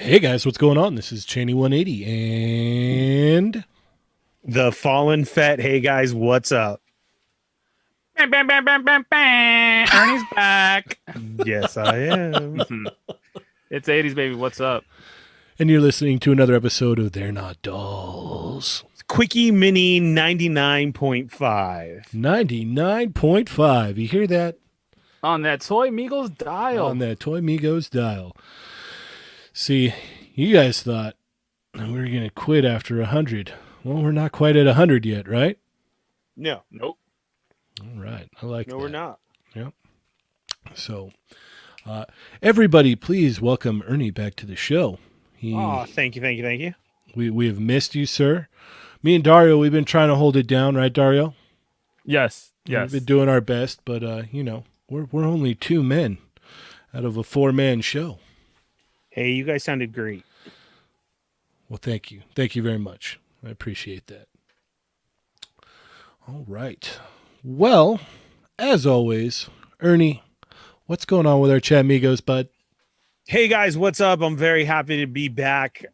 Hey guys, what's going on? This is Cheney 180 and The Fallen Fett. Hey guys, what's up? Bam, bam, bam, bam, bam, bam. Ernie's back. Yes, I am. It's 80s, baby. What's up? you're listening to another episode of They're Not Dolls. Quickie Mini 99.5. 99.5. You hear that? On that Toy Migos dial. On that Toy Migos dial. See, you guys thought we were going to quit after 100. Well, we're not quite at 100 yet, right? No. Nope. All right. I like that. No, we're not. Yep. So, everybody, please welcome Ernie back to the show. Oh, thank you. We have missed you, sir. Me and Dario, we've been trying to hold it down, right, Dario? Yes. We've been doing our best, but we're only two men out of a four-man show. Hey, you guys sounded great. Well, thank you. Thank you very much. I appreciate that. All right. Well, as always, Ernie, what's going on with our chat amigos, bud? Hey guys, what's up? I'm very happy to be back.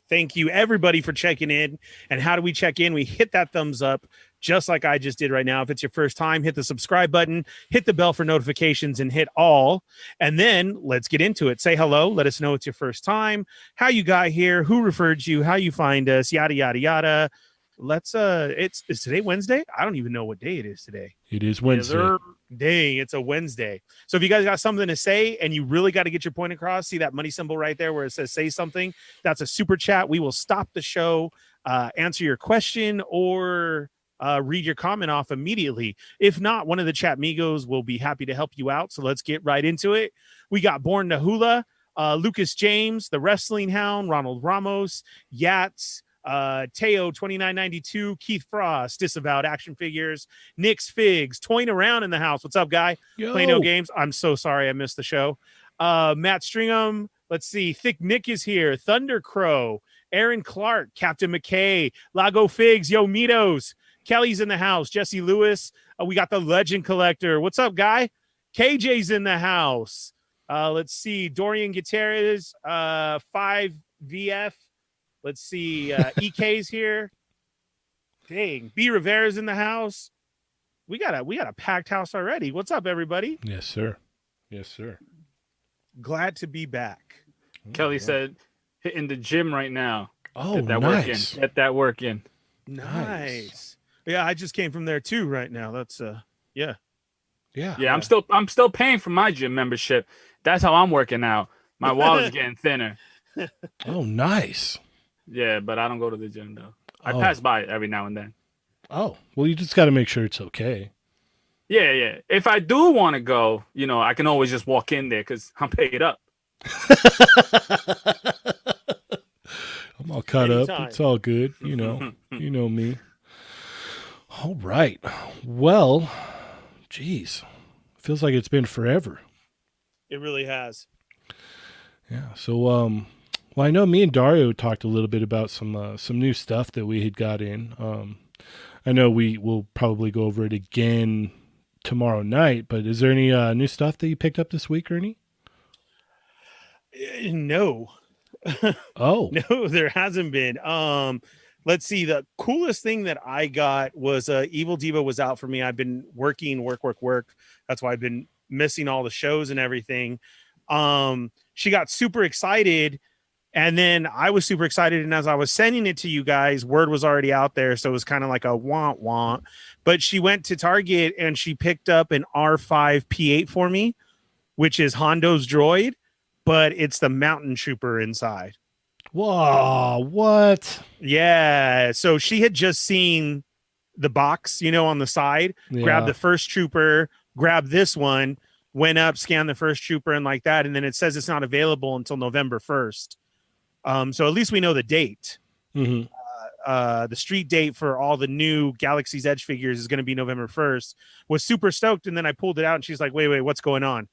Thank you everybody for checking in. And how do we check in? We hit that thumbs up just like I just did right now. If it's your first time, hit the subscribe button, hit the bell for notifications, and hit all. And then let's get into it. Say hello. Let us know it's your first time, how you got here, who referred you, how you find us, yada, yada, yada. Let's is today Wednesday? I don't even know what day it is today. It is Wednesday. Yes, Dang, it's a Wednesday. So if you guys got something to say and you really got to get your point across, see that money symbol right there where it says say something. That's a super chat. We will stop the show, answer your question, or read your comment off immediately. If not, one of the chat migos will be happy to help you out. So let's get right into it. We got Born to Hula, Lucas James, the Wrestling Hound, Ronald Ramos, Yats, Teo 2992, Keith Frost, Disavowed Action Figures, Nick's Figs, toying around in the house. What's up, guy? Yo. Play No Games. I'm so sorry I missed the show. Matt Stringham. Let's see. Thick Nick is here. Thunder Crow, Aaron Clark, Captain McKay, Lago Figs, Yo Mitos. Kelly's in the house. Jesse Lewis. We got the Legend Collector. What's up, guy? KJ's in the house. Let's see. Dorian Gutierrez, 5VF. Let's see. EK's here. Dang. B Rivera's in the house. We got a packed house already. What's up, everybody? Yes, sir. Yes, sir. Glad to be back. Kelly said, hitting the gym right now. Oh, Get that nice. work in. Get that work in. Nice. Yeah, I just came from there too right now. That's yeah. Yeah, I'm still paying for my gym membership. That's how I'm working out. My wallet's getting thinner. Oh, nice. Yeah, but I don't go to the gym though. I Oh. pass by it every now and then. Oh, well, you just got to make sure it's okay. Yeah. If I do want to go, I can always just walk in there because I'm paid up. I'm all caught Anytime. up. It's all good. You know me. All right. Well, geez, feels like it's been forever. It really has. Yeah. So, well, I know me and Dario talked a little bit about some new stuff that we had got in. I know we will probably go over it again tomorrow night, but is there any new stuff that you picked up this week, Ernie? No. Oh, No, there hasn't been. Let's see. The coolest thing that I got was Evil Diva was out for me. I've been working, work. That's why I've been missing all the shows and everything. She got super excited, and then I was super excited. And as I was sending it to you guys, word was already out there, so it was kind of like a want. But she went to Target and she picked up an R5 P8 for me, which is Hondo's droid, but it's the Mountain Trooper inside. whoa, what? Yeah. So she had just seen the box, on the side, grabbed the first trooper, grabbed this one, went up, scanned the first trooper and like that. And then it says it's not available until November 1st. So at least we know the date. Mm-hmm. The street date for all the new Galaxy's Edge figures is going to be November 1st. Was super stoked. And then I pulled it out and she's like, wait, what's going on?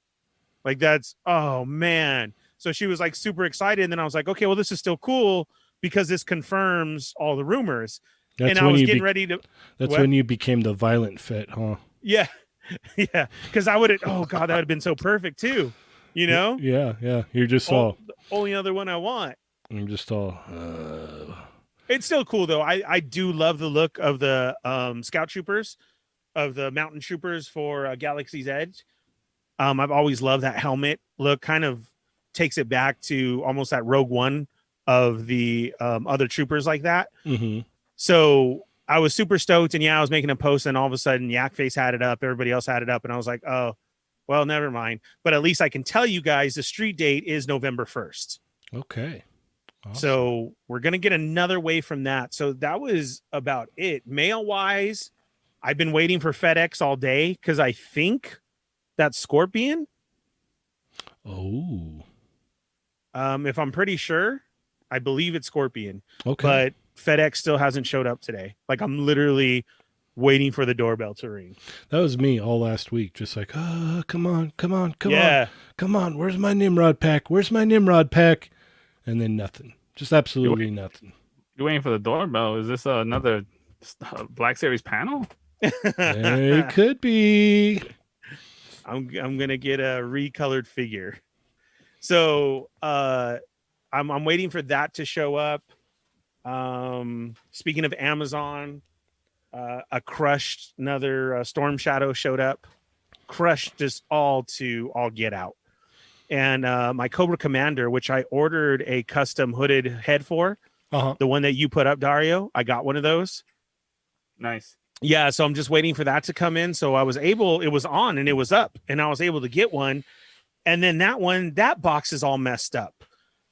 Like oh man. So she was like super excited. And then I was like, okay, well, this is still cool because this confirms all the rumors. That's and I was getting ready to. That's what? when you became the violent fit, huh? Yeah. Yeah. Because I would have, oh God, that would have been so perfect too. Yeah. You're just all. The only other one I want. I'm just all. It's still cool though. I do love the look of the scout troopers, of the mountain troopers for Galaxy's Edge. I've always loved that helmet look. Kind of takes it back to almost that Rogue One of the other troopers like that. Mm-hmm. So I was super stoked, and I was making a post, and all of a sudden, Yak Face had it up. Everybody else had it up, and I was like, oh, well, never mind. But at least I can tell you guys the street date is November 1st. Okay. Awesome. So we're going to get another wave from that. So that was about it. Mail wise, I've been waiting for FedEx all day because I think that's Scorpion. Oh. If I'm pretty sure, I believe it's Scorpion. Okay. But FedEx still hasn't showed up today. Like I'm literally waiting for the doorbell to ring. That was me all last week. Just like, come on. Yeah. Come on. Where's my Nimrod pack? And then nothing. Just absolutely nothing. You're waiting for the doorbell. Is this another Black Series panel? It could be. I'm gonna get a recolored figure. So I'm waiting for that to show up. Speaking of Amazon, a crushed another Storm Shadow showed up. Crushed just all get out. And my Cobra Commander, which I ordered a custom hooded head for, the one that you put up, Dario, I got one of those. Nice. Yeah, so I'm just waiting for that to come in. So it was on and it was up, and I was able to get one. And then that box is all messed up.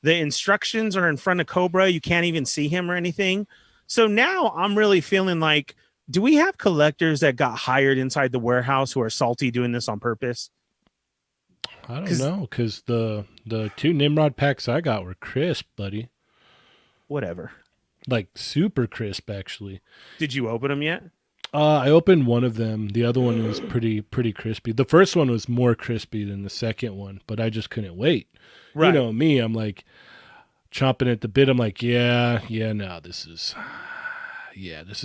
The instructions are in front of Cobra. You can't even see him or anything. So now I'm really feeling like, do we have collectors that got hired inside the warehouse who are salty doing this on purpose? I don't know, because the two Nimrod packs I got were crisp, buddy. Whatever. Like super crisp, actually. Did you open them yet? I opened one of them. The other one was pretty crispy. The first one was more crispy than the second one, but I just couldn't wait. Right. You know me, I'm like chomping at the bit. I'm like, no, this is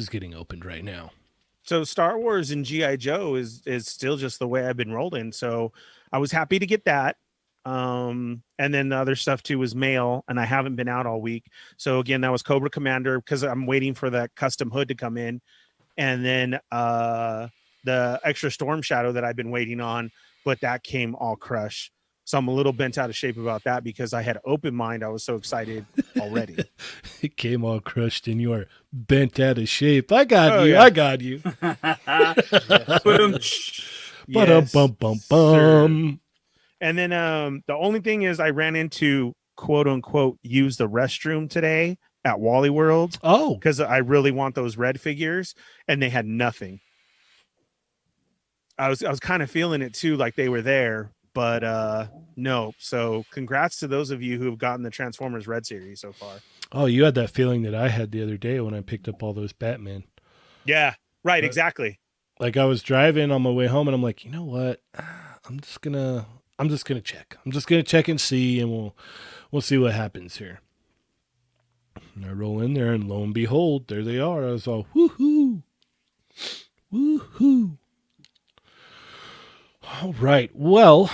getting opened right now. So Star Wars and G.I. Joe is still just the way I've been rolling. So I was happy to get that. And then the other stuff too was mail, and I haven't been out all week. So again, that was Cobra Commander because I'm waiting for that custom hood to come in. And then the extra Storm Shadow that I've been waiting on, but that came all crushed. So I'm a little bent out of shape about that because I had open mind. I was so excited already. It came all crushed and you are bent out of shape. I got you. Yes, Bum. And then the only thing is I ran into quote unquote use the restroom today at Wally World. Oh, because I really want those red figures, and they had nothing. I was kind of feeling it too, like they were there, but no. So congrats to those of you who have gotten the Transformers Red series so far. Oh, you had that feeling that I had the other day when I picked up all those Batman. Yeah, right, exactly. Like I was driving on my way home and I'm like, you know what? I'm just gonna check. I'm just gonna check and see, and we'll see what happens here. And I roll in there, and lo and behold, there they are. I was all, woohoo. All right. Well,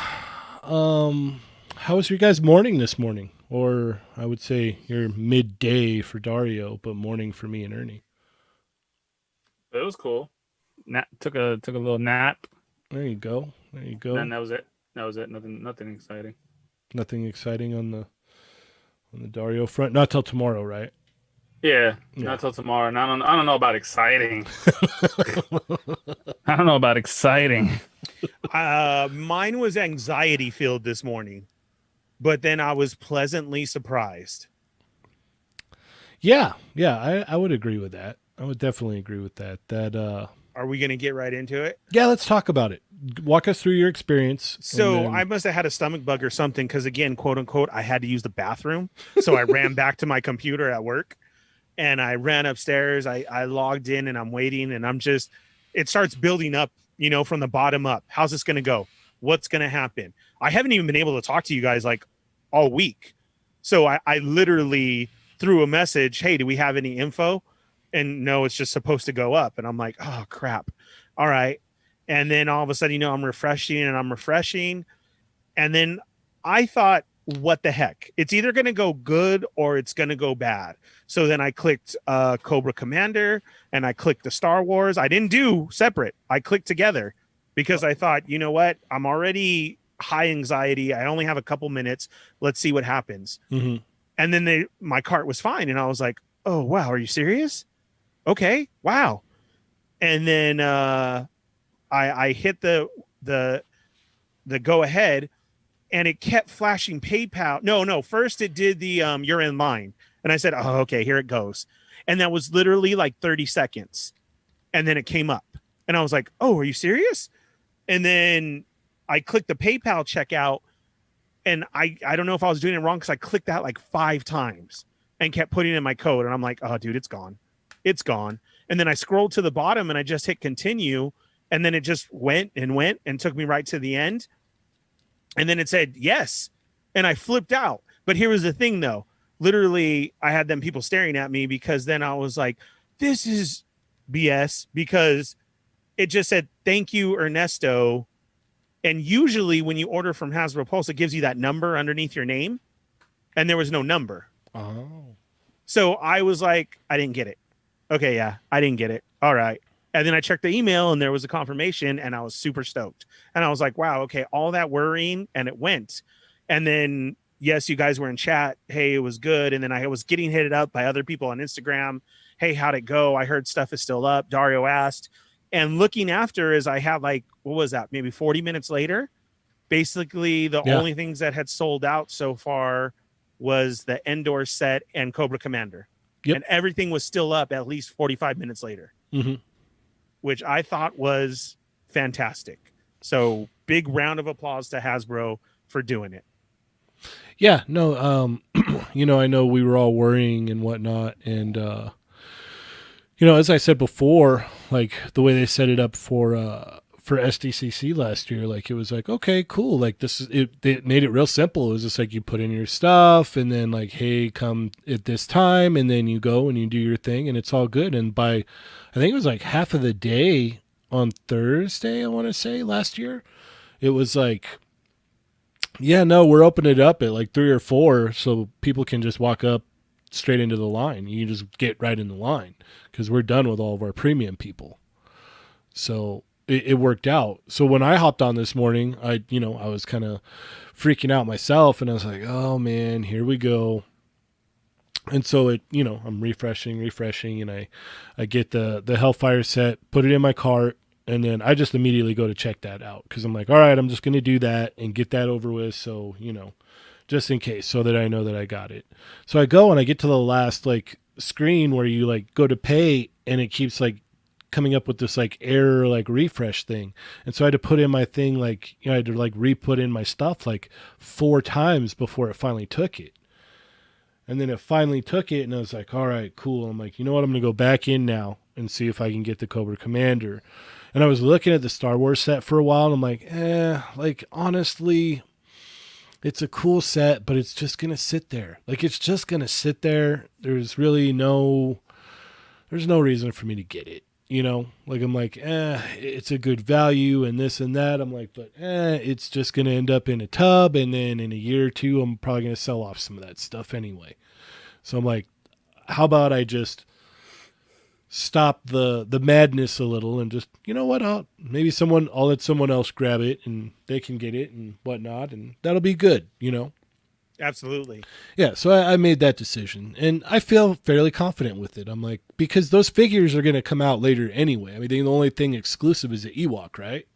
how was your guys' morning this morning? Or I would say your midday for Dario, but morning for me and Ernie. It was cool. Took a little nap. There you go. And that was it. Nothing exciting. Nothing exciting on the Dario front. Not till tomorrow, right? Yeah, not till tomorrow. And I don't know about exciting. I don't know about exciting. Mine was anxiety filled this morning, but then I was pleasantly surprised. Yeah, I would agree with that. I would definitely agree with that. Are we going to get right into it? Yeah, let's talk about it. Walk us through your experience. So I must have had a stomach bug or something because, again, quote unquote, I had to use the bathroom. So I ran back to my computer at work and I ran upstairs. I logged in and I'm waiting and it starts building up, from the bottom up. How's this going to go? What's going to happen? I haven't even been able to talk to you guys like all week. So I literally threw a message. Hey, do we have any info? And no, it's just supposed to go up. And I'm like, oh, crap. All right. And then all of a sudden, I'm refreshing. And then I thought what the heck? It's either going to go good or it's going to go bad. So then I clicked Cobra Commander and I clicked the Star Wars. I didn't do separate. I clicked together because I thought, you know what? I'm already high anxiety. I only have a couple minutes. Let's see what happens. Mm-hmm. And then my cart was fine. And I was like, oh, wow. Are you serious? Okay. Wow. And then I hit the go ahead, and it kept flashing PayPal. No. First it did the you're in line. And I said, oh, okay, here it goes. And that was literally like 30 seconds. And then it came up. And I was like, oh, are you serious? And then I clicked the PayPal checkout. And I don't know if I was doing it wrong because I clicked that like 5 times and kept putting in my code. And I'm like, oh, dude, it's gone. It's gone. And then I scrolled to the bottom and I just hit continue. And then it just went and took me right to the end. And then it said yes. And I flipped out. But here was the thing, though. Literally, I had them people staring at me because then I was like, this is BS, because it just said, thank you, Ernesto. And usually when you order from Hasbro Pulse, it gives you that number underneath your name. And there was no number. Oh. So I was like, I didn't get it. Okay, yeah, I didn't get it. All right. And then I checked the email and there was a confirmation and I was super stoked. And I was like, wow, okay, all that worrying, and it went. And then, yes, you guys were in chat. Hey, it was good. And then I was getting hit up by other people on Instagram. Hey, how'd it go? I heard stuff is still up. Dario asked. And looking after is I had like, what was that? Maybe 40 minutes later. Basically, the only things that had sold out so far was the Endor set and Cobra Commander. Yep. And everything was still up at least 45 minutes later. Mm-hmm. Which I thought was fantastic. So big round of applause to Hasbro for doing it. Yeah, no, I know we were all worrying and whatnot. And, as I said before, like the way they set it up for SDCC last year, like it was like, okay, cool. Like they made it real simple. It was just like you put in your stuff and then like, hey, come at this time. And then you go and you do your thing and it's all good. And I think it was like half of the day on Thursday, I want to say last year, it was like, yeah, no, we're opening it up at like 3 or 4. So people can just walk up straight into the line. You just get right in the line because we're done with all of our premium people. So it worked out. So when I hopped on this morning, I was kind of freaking out myself and I was like, oh man, here we go. And so I'm refreshing and I get the Hellfire set, put it in my cart, and then I just immediately go to check that out because I'm like, all right, I'm just going to do that and get that over with. So, just in case, so that I know that I got it. So I go and I get to the last like screen where you like go to pay and it keeps like coming up with this like error, like refresh thing. And so I had to put in my thing, like, I had to like re-put in my stuff like 4 times before it finally took it. And then it finally took it and I was like, all right, cool. I'm like, you know what? I'm going to go back in now and see if I can get the Cobra Commander. And I was looking at the Star Wars set for a while and I'm like, like honestly, it's a cool set, but it's just going to sit there. Like it's just going to sit there. There's really no reason for me to get it. Like I'm like, it's a good value and this and that. I'm like, but it's just going to end up in a tub. And then in a year or 2, I'm probably going to sell off some of that stuff anyway. So I'm like, how about I just stop the madness a little and just, you know what, I'll let someone else grab it and they can get it and whatnot. And that'll be good, Absolutely. Yeah, so I made that decision, and I feel fairly confident with it. I'm like, because those figures are going to come out later anyway. I mean, the only thing exclusive is the Ewok, right?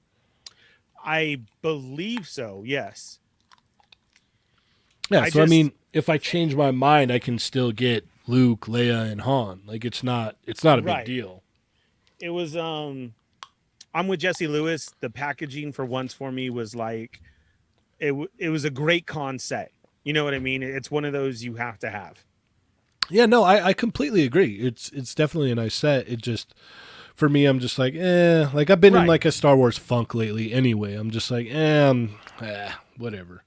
I believe so, yes. Yeah, I mean, if I change my mind, I can still get Luke, Leia, and Han. Like, it's not a big deal. It was, I'm with Jesse Lewis. The packaging for once for me was like, it was a great con set. You know what I mean? It's one of those you have to have. Yeah, no, I completely agree. It's definitely a nice set. It just, for me, I'm just like, like I've been in like a Star Wars funk lately anyway. I'm just like, whatever.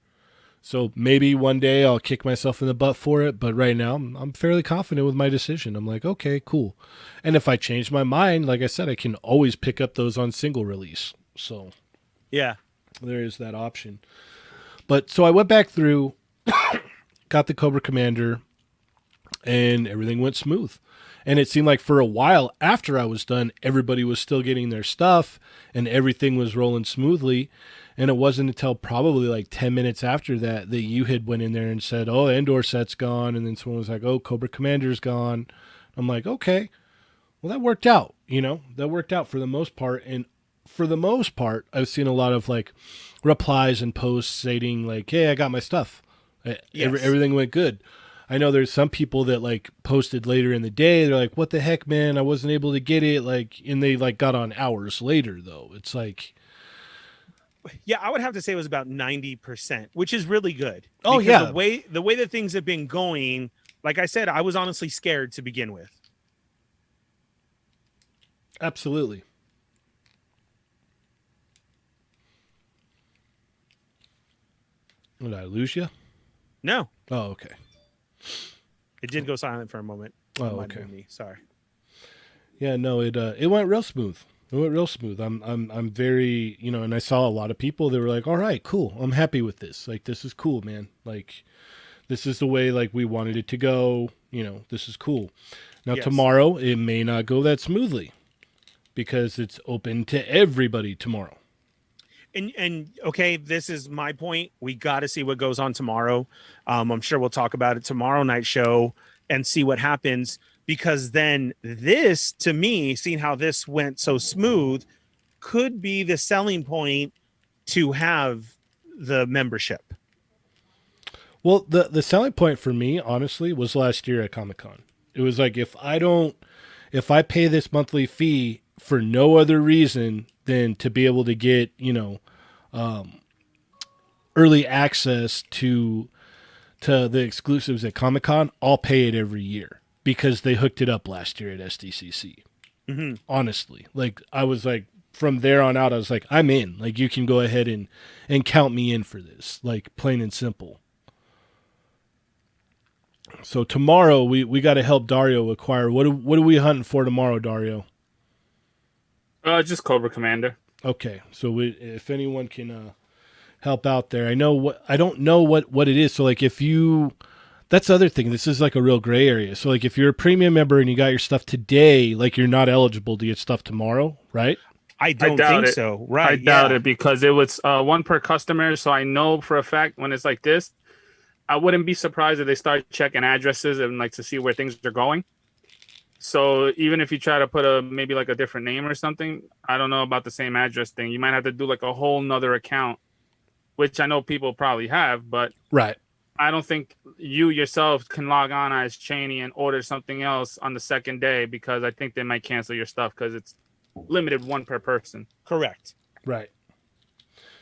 So maybe one day I'll kick myself in the butt for it. But right now I'm fairly confident with my decision. I'm like, okay, cool. And if I change my mind, like I said, I can always pick up those on single release. So yeah, there is that option. But so I went back through got the Cobra Commander, and everything went smooth. And it seemed like for a while after I was done, everybody was still getting their stuff and everything was rolling smoothly. And it wasn't until probably like 10 minutes after that that you had went in there and said, oh, Endor set's gone. And then someone was like, oh, Cobra Commander's gone. I'm like, okay, well, that worked out. That worked out for the most part. And for the most part, I've seen a lot of like replies and posts stating like, hey, I got my stuff. Everything went good. I know there's some people that like posted later in the day. They're like, what the heck, man? I wasn't able to get it. Like, and they like got on hours later though. It's like, yeah, I would have to say it was about 90%, which is really good. Oh, because yeah. The way that things have been going, like I said, I was honestly scared to begin with. absolutely. Did I lose you? No, Oh, okay. it did go silent for a moment. Oh, That might have okay. been me. Sorry. Yeah, no, it went real smooth. It went real smooth. I'm very, and I saw a lot of people that were like, all right, cool. I'm happy with this. Like, this is cool, man. Like, this is the way like we wanted it to go. This is cool. Now Yes. tomorrow it may not go that smoothly because it's open to everybody tomorrow. And okay, this is my point. We got to see what goes on tomorrow. I'm sure we'll talk about it tomorrow night show and see what happens, because then this, to me, seeing how this went so smooth, could be the selling point to have the membership. Well, the selling point for me, honestly, was last year at Comic-Con. It was like, if I pay this monthly fee for no other reason than to be able to get, early access to the exclusives at Comic-Con, I'll pay it every year because they hooked it up last year at SDCC. Mm-hmm. Honestly, like I was like, from there on out, I was like, I'm in. Like, you can go ahead and count me in for this, like, plain and simple. So tomorrow we got to help Dario acquire. What are we hunting for tomorrow, Dario? Just Cobra Commander. Okay, so if anyone can help out there, I don't know what it is. So like, that's the other thing. This is like a real gray area. So like, if you're a premium member and you got your stuff today, like, you're not eligible to get stuff tomorrow, right? I don't doubt think it. so. Right. I doubt it, because it was one per customer. So I know for a fact when it's like this, I wouldn't be surprised if they start checking addresses and like to see where things are going. So even if you try to put maybe like a different name or something, I don't know about the same address thing. You might have to do like a whole nother account, which I know people probably have, but Right. I don't think you yourself can log on as Cheney and order something else on the second day, because I think they might cancel your stuff because it's limited one per person. Correct. Right.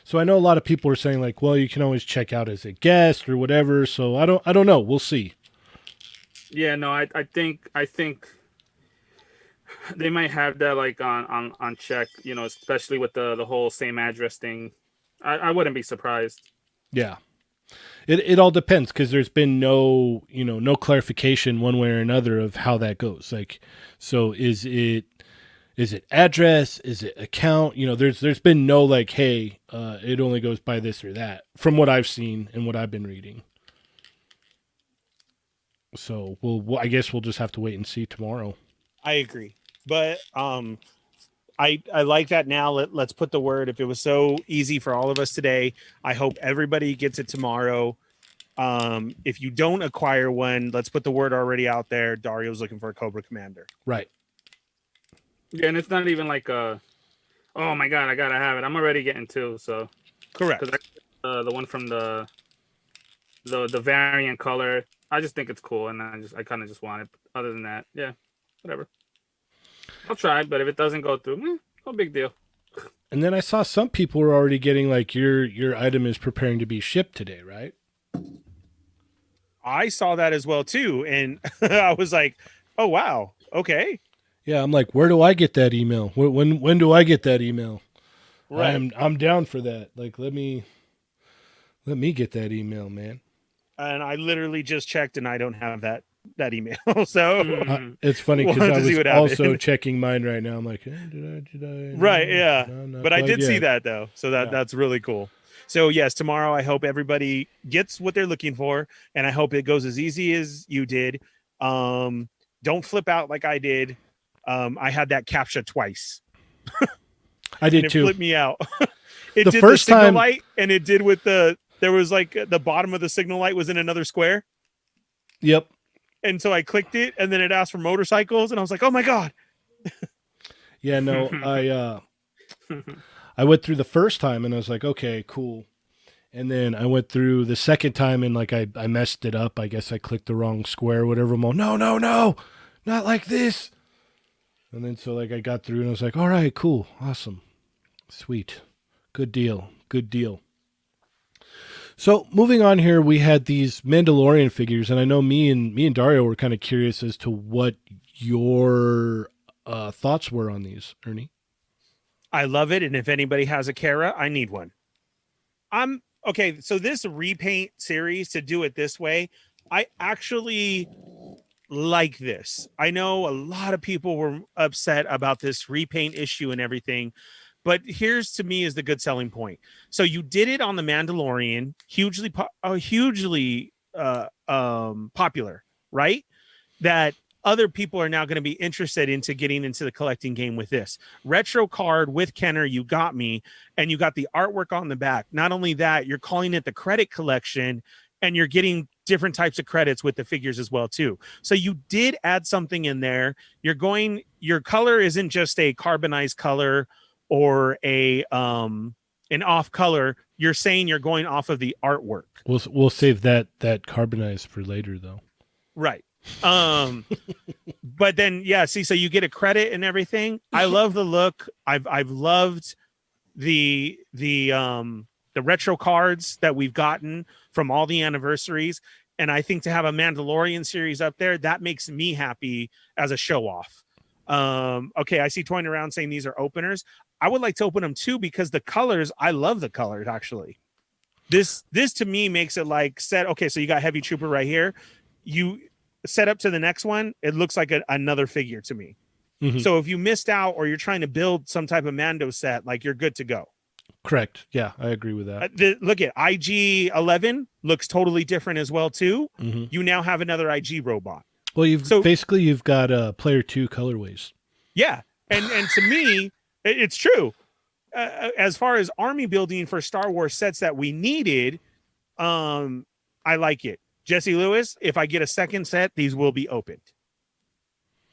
So I know a lot of people are saying like, well, you can always check out as a guest or whatever. So I don't know. We'll see. Yeah, no, I think they might have that like on check, especially with the whole same address thing. I wouldn't be surprised. Yeah. It all depends, because there's been no clarification one way or another of how that goes. Like, so is it address? Is it account? There's been no like, hey, it only goes by this or that, from what I've seen and what I've been reading. So I guess we'll just have to wait and see tomorrow. I agree. But I like that now. Let's put the word. If it was so easy for all of us today, I hope everybody gets it tomorrow. If you don't acquire one, let's put the word already out there. Dario's looking for a Cobra Commander. Right. Yeah, and it's not even like oh my God, I gotta have it. I'm already getting two. So Correct. because the one from the variant color, I just think it's cool, and I kind of just want it. Other than that, yeah, whatever. I'll try, but if it doesn't go through, no big deal. And then I saw some people were already getting like your item is preparing to be shipped today, right? I saw that as well too, and I was like, "Oh wow, okay." Yeah, I'm like, where do I get that email? When do I get that email? Right. I'm down for that. Like, let me get that email, man. And I literally just checked, and I don't have that email. So It's funny because Wanted I to see was what also happened. checking mine right now. I'm like, did I? right, yeah. No, not But I quite did see yet. that though, so that's really cool. So yes, tomorrow I hope everybody gets what they're looking for, and I hope it goes as easy as you did. Don't flip out like I did. I had that captcha twice, I and did it too. flipped me out. It The did the first signal time, light, and it did with there was like the bottom of the signal light was in another square, yep. and so I clicked it, and then it asked for motorcycles, and I was like, oh my god. Yeah, no, I went through the first time and I was like, okay, cool. And then I went through the second time and like I messed it up. I guess I clicked the wrong square or whatever. I'm all, no, no, no, not like this. And then so like I got through and I was like, all right, cool, awesome, sweet, good deal, good deal. So moving on here, we had these Mandalorian figures, and I know me and Dario were kind of curious as to what your thoughts were on these, Ernie. I love it, and if anybody has a Kara, I need one. I'm okay. So this repaint series, to do it this way, I actually like this. I know a lot of people were upset about this repaint issue and everything, but here's to me is the good selling point. So you did it on the Mandalorian, hugely popular, right? That other people are now going to be interested into getting into the collecting game with this retro card with Kenner. You got me, and you got the artwork on the back. Not only that, you're calling it the credit collection, and you're getting different types of credits with the figures as well too. So you did add something in there. Your color isn't just a carbonized color or a an off color. You're saying you're going off of the artwork. We'll save that carbonized for later though. Right. But then yeah, see, so you get a credit and everything. I love the look. I've loved the retro cards that we've gotten from all the anniversaries, and I think to have a Mandalorian series up there, that makes me happy as a show off. Okay, I see toying around saying these are openers. I would like to open them too, because the colors, I love the colors actually. This to me makes it like set. Okay, so you got Heavy Trooper right here. You set up to the next one, it looks like another figure to me. Mm-hmm. So if you missed out or you're trying to build some type of Mando set, like you're good to go. Correct. Yeah, I agree with that. Look at IG 11 looks totally different as well too. Mm-hmm. You now have another IG robot. Well, you've got player 2 colorways. Yeah, and to me, it's true. As far as army building for Star Wars sets that we needed, I like it. Jesse Lewis, if I get a second set, these will be opened.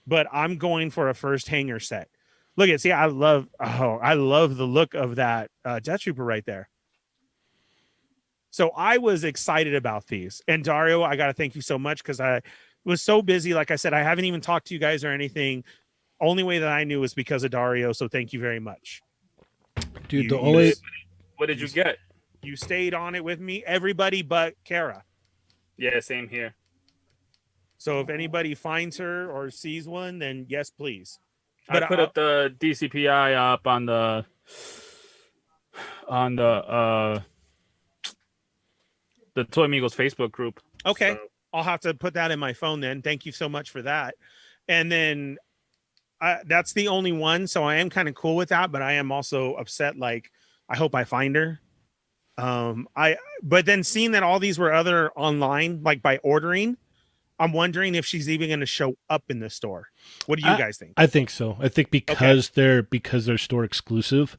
But I'm going for a first hanger set. Look at, see, I love the look of that Death Trooper right there. So I was excited about these. And Dario, I got to thank you so much, because I was so busy. Like I said, I haven't even talked to you guys or anything. Only way that I knew was because of Dario. So thank you very much. Dude, what did you get? You stayed on it with me. Everybody but Kara. Yeah, same here. So if anybody finds her or sees one, then yes, please. But I put up the DCPI up on the Toy Amigos Facebook group. Okay. So. I'll have to put that in my phone then. Thank you so much for that. And then that's the only one. So I am kind of cool with that, but I am also upset. Like, I hope I find her. But then seeing that all these were other online, like by ordering, I'm wondering if she's even going to show up in the store. What do you guys think? I think so. I think because they're store exclusive.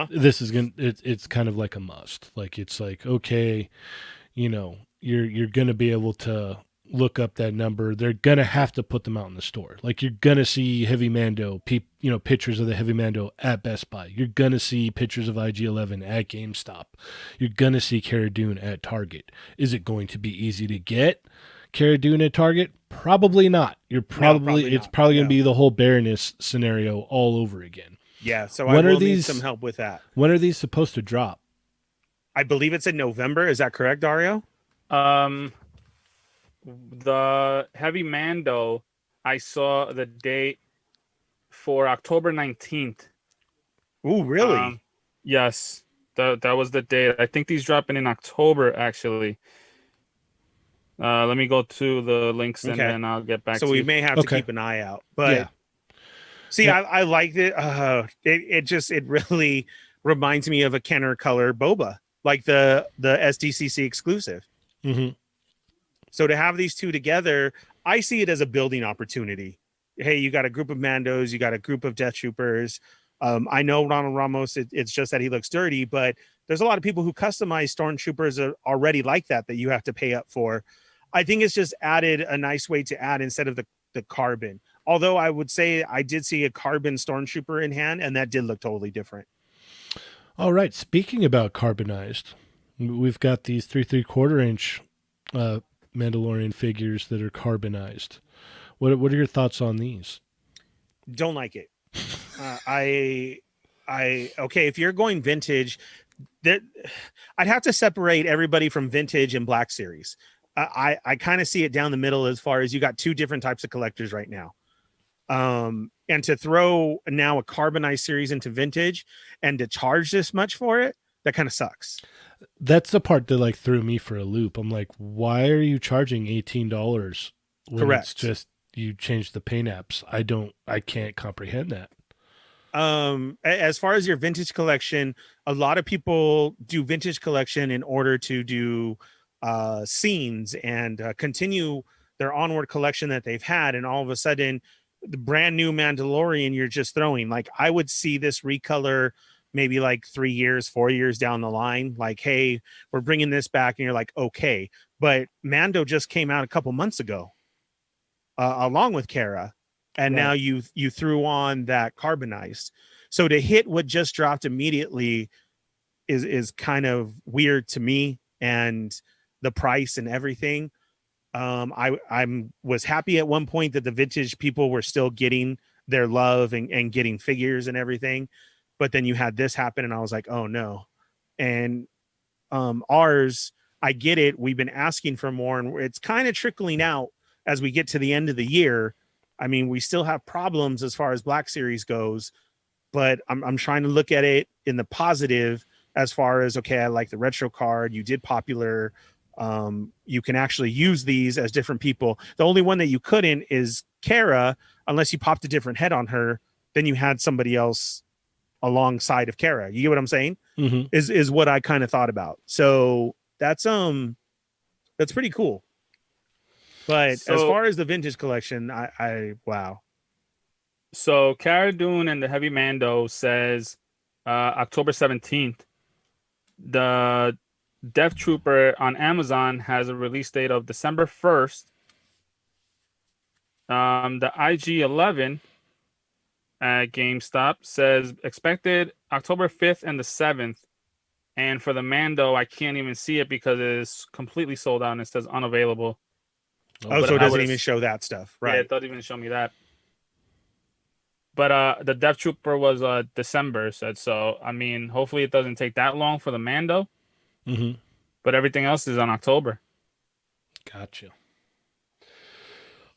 This is it's kind of like a must. Like, it's like, okay, you're going to be able to look up that number. They're going to have to put them out in the store. Like, you're going to see Heavy Mando, pictures of the Heavy Mando at Best Buy. You're going to see pictures of IG-11 at GameStop. You're going to see Cara Dune at Target. Is it going to be easy to get Cara Dune at Target? Probably not. It's probably going to be the whole Baroness scenario all over again. Yeah, so I will need some help with that. When are these supposed to drop? I believe it's in November. Is that correct, Dario? The Heavy Mando, I saw the date for October 19th. Oh, really? Yes, that was the date. I think these dropping in October, actually. Let me go to the links and then I'll get back to you. So we may have to keep an eye out. But yeah. See, yeah. I liked it. It really reminds me of a Kenner color Boba. like the SDCC exclusive. Mm-hmm. So to have these two together, I see it as a building opportunity. Hey, you got a group of Mandos, you got a group of Death Troopers. I know Ronald Ramos, it's just that he looks dirty, but there's a lot of people who customize Stormtroopers already like that you have to pay up for. I think it's just added a nice way to add instead of the carbon. Although I would say I did see a carbon Stormtrooper in hand, and that did look totally different. All right. Speaking about carbonized, we've got these 3/4 inch Mandalorian figures that are carbonized. What are your thoughts on these? Don't like it. Okay, if you're going vintage, that I'd have to separate everybody from vintage and Black Series. I kind of see it down the middle as far as you got two different types of collectors right now. And to throw now a carbonized series into vintage and to charge this much for it, that kind of sucks. That's the part that like threw me for a loop. I'm like, why are you charging $18 when Correct. it's just you change the paint apps? I can't comprehend that. As far as your vintage collection, a lot of people do vintage collection in order to do scenes and continue their onward collection that they've had, and all of a sudden the brand new Mandalorian you're just throwing. Like, I would see this recolor maybe like 3 years, 4 years down the line, like, hey, we're bringing this back, and you're like, okay. But Mando just came out a couple months ago along with Kara, and Right. now you threw on that carbonized. So to hit what just dropped immediately is kind of weird to me, and the price and everything. I was happy at one point that the vintage people were still getting their love and getting figures and everything, but then you had this happen, and I was like, oh no. And ours, I get it. We've been asking for more, and it's kind of trickling out as we get to the end of the year. I mean, we still have problems as far as Black Series goes, but I'm trying to look at it in the positive as far as, okay, I like the retro card. You did popular. You can actually use these as different people. The only one that you couldn't is Kara, unless you popped a different head on her. Then you had somebody else alongside of Kara. You get what I'm saying? Mm-hmm. Is what I kind of thought about. So that's pretty cool. But as far as the vintage collection, I wow. So Cara Dune and the Heavy Mando says October 17th. The Death Trooper on Amazon has a release date of December 1st. The IG-11 at GameStop says expected October 5th and the 7th. And for the Mando, I can't even see it because it is completely sold out and it says unavailable. Oh, so it doesn't even show that stuff, right? Yeah, it doesn't even show me that. But the Death Trooper was December, said so. I mean, hopefully it doesn't take that long for the Mando. Mm-hmm. But everything else is on October. Gotcha.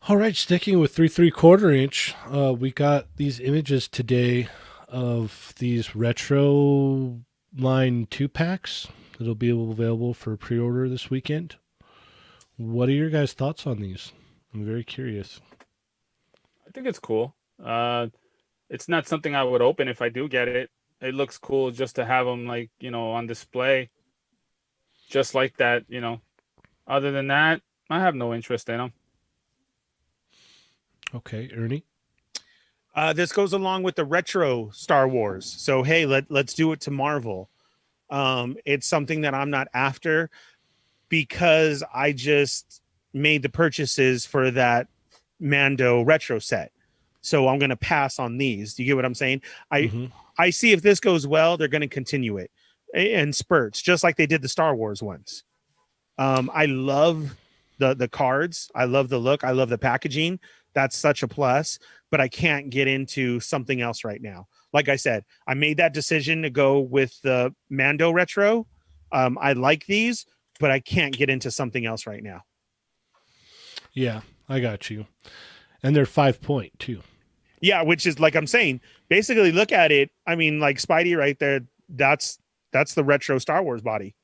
All right, sticking with 3/4 inch, we got these images today of these retro line 2-packs that'll be available for pre-order this weekend. What are your guys' thoughts on these? I'm very curious. I think it's cool. It's not something I would open if I do get it. It looks cool just to have them, like, on display. Just like that, Other than that, I have no interest in them. Okay, Ernie? This goes along with the retro Star Wars. So, hey, let's do it to Marvel. It's something that I'm not after because I just made the purchases for that Mando retro set. So I'm going to pass on these. Do you get what I'm saying? I see if this goes well, they're going to continue it in spurts, just like they did the Star Wars ones. I love the cards. I love the look. I love the packaging. That's such a plus, but I can't get into something else right now. Like I said, I made that decision to go with the Mando retro. I like these, but I can't get into something else right now. Yeah, I got you. And they're 5-point too. Yeah, which is, like I'm saying, basically look at it. I mean, like Spidey right there, that's the retro Star Wars body.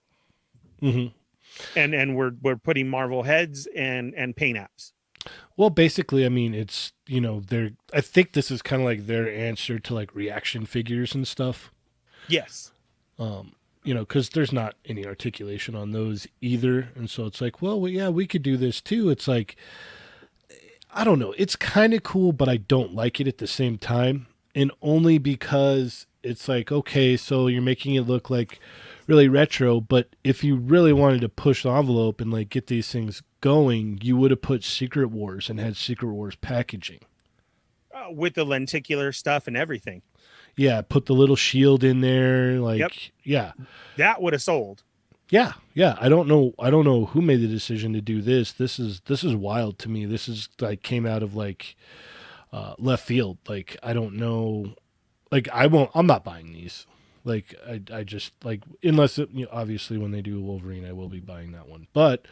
Mm-hmm. And we're putting Marvel heads and paint apps. Well, basically, I mean, it's, I think this is kind of like their answer to like reaction figures and stuff. Yes. because there's not any articulation on those either. And so it's like, well, yeah, we could do this too. It's like, I don't know. It's kind of cool, but I don't like it at the same time. And only because it's like, okay, so you're making it look like really retro, but if you really wanted to push the envelope and like get these things going, you would have put Secret Wars and had Secret Wars packaging. With the lenticular stuff and everything. Yeah, put the little shield in there, like Yep. yeah. That would have sold. Yeah, yeah. I don't know who made the decision to do this. This is wild to me. This is like came out of like left field. Like I don't know. Like I'm not buying these. Like I just like unless obviously when they do Wolverine, I will be buying that one. But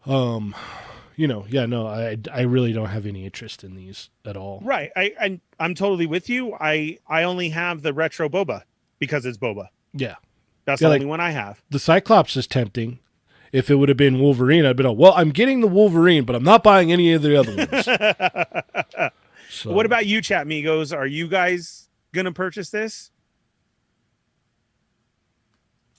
yeah, no, I really don't have any interest in these at all. Right. I'm totally with you. I only have the retro Boba because it's Boba. Yeah. That's Yeah, the like- only one I have. The Cyclops is tempting. If it would have been Wolverine, I'd been like, well, I'm getting the Wolverine, but I'm not buying any of the other ones. So, What about you, Chat Migos? Are you guys gonna purchase this?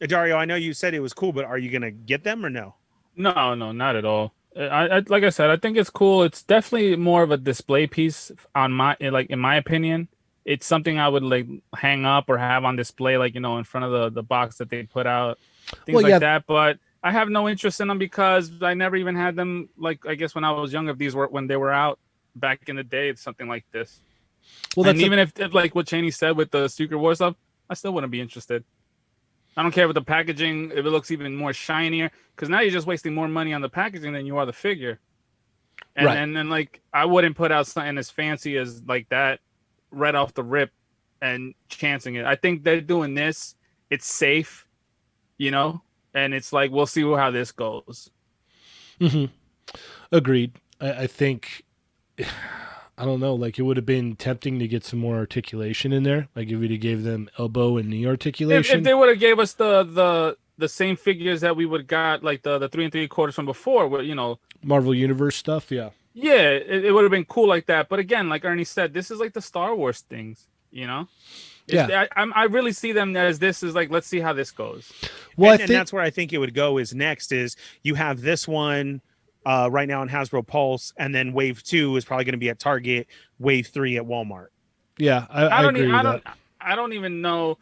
Dario, I know you said it was cool, but are you gonna get them or no? No, not at all. I like I said, I think it's cool. It's definitely more of a display piece in my opinion. It's something I would like hang up or have on display, like, in front of the box that they put out, things Well, like yeah. that. But I have no interest in them because I never even had them. Like, I guess when I was young, if these were when they were out back in the day, it's something like this. well, And that's even if like what Cheney said with the Secret War stuff, I still wouldn't be interested. I don't care with the packaging if it looks even more shinier, because now you're just wasting more money on the packaging than you are the figure. And Right. then like I wouldn't put out something as fancy as like that right off the rip and chancing it. I think they're doing this. It's safe, and it's like we'll see how this goes. agreed. I think I don't know. Like it would have been tempting to get some more articulation in there. Like if you gave them elbow and knee If articulation. they would have gave us the same figures that we would got like the 3 3/4 from before, where Marvel Universe stuff. Yeah. yeah, it would have been cool like that. But again, like Ernie said, this is like the Star Wars things, Yeah. I really see them as this is like, let's see how this goes. Well, and I think that's where I think it would go is next is you have this one right now on Hasbro Pulse, and then Wave 2 is probably going to be at Target, Wave 3 at Walmart. yeah, I agree with that. I don't even know.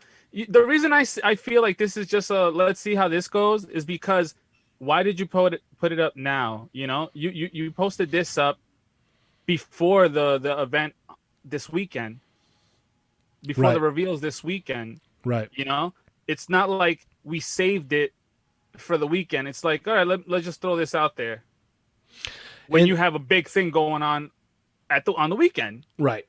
The reason I feel like this is just a let's see how this goes is because why did you put it up now? You posted this up before the event this weekend, before Right. the reveals this weekend. Right. It's not like we saved it for the weekend. It's like, all right, let's just throw this out there when And- you have a big thing going on on the weekend. Right.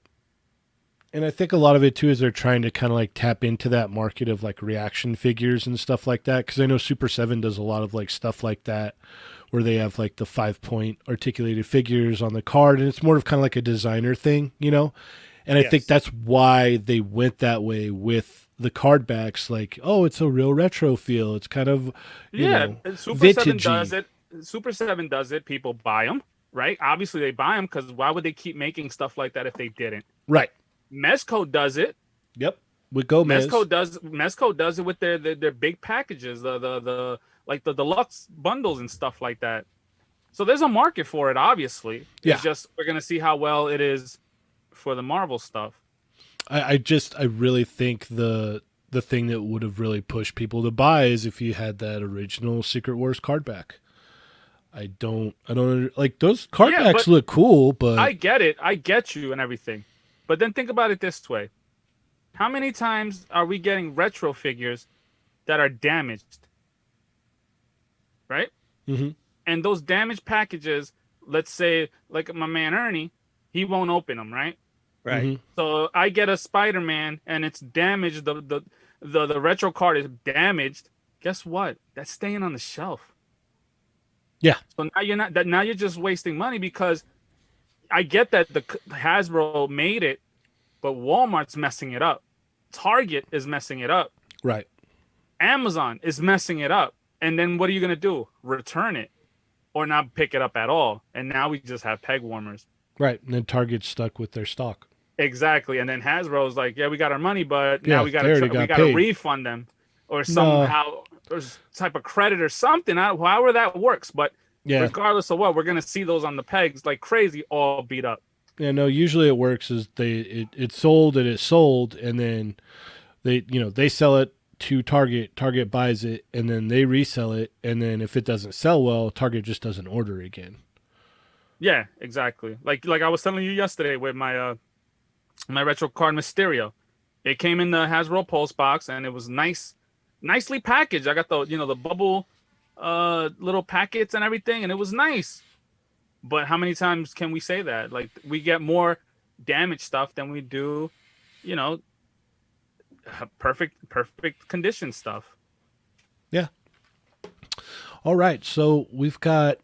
And I think a lot of it too is they're trying to kind of like tap into that market of like reaction figures and stuff like that. Because I know Super 7 does a lot of like stuff like that where they have like the 5-point articulated figures on the card. And it's more of kind of like a designer thing, And I think Yes. that's why they went that way with the card backs. Like, oh, it's a real retro feel. It's kind of, Super 7 vintagey. does it. Super 7 does it. People buy them, right? Obviously, they buy them because why would they keep making stuff like that if they didn't? Right. Mezco does it. Yep. With Gomez. Mezco does it with their big packages, the like the deluxe bundles and stuff like that. So there's a market for it, obviously. Yeah. It's just we're gonna see how well it is for the Marvel stuff. I really think the thing that would have really pushed people to buy is if you had that original Secret Wars card back. I don't like those card Yeah, backs but look cool, but I get it. I get you and everything. But then think about it this way. How many times are we getting retro figures that are damaged? Right? Mhm. And those damaged packages, let's say, like my man Ernie, he won't open them, right? Right. Mhm. So I get a Spider-Man and it's damaged. The retro card is damaged. Guess what? That's staying on the shelf. Yeah. So now you're just wasting money because I get that the Hasbro made it, but Walmart's messing it up. Target is messing it up. Right. Amazon is messing it up. And then what are you going to do? Return it or not pick it up at all. And now we just have peg warmers. Right. And then Target's stuck with their stock. Exactly. And then Hasbro's like, yeah, we got our money, but Yeah, now we got they already to got we got to paid. refund them. or No. somehow there's type of credit or something. However that works, but Yeah. regardless of what, we're gonna see those on the pegs like crazy, all beat up. Yeah, no, usually it works is it's sold and it's sold, and then they sell it to Target buys it, and then they resell it, and then if it doesn't sell well, Target just doesn't order again. Yeah, exactly. Like I was telling you yesterday with my retro card Mysterio. It came in the Hasbro Pulse box and it was nicely packaged. I got the bubble little packets and everything, and it was nice. But how many times can we say that? Like, we get more damaged stuff than we do, you know, perfect condition stuff. Yeah. All right, so we've got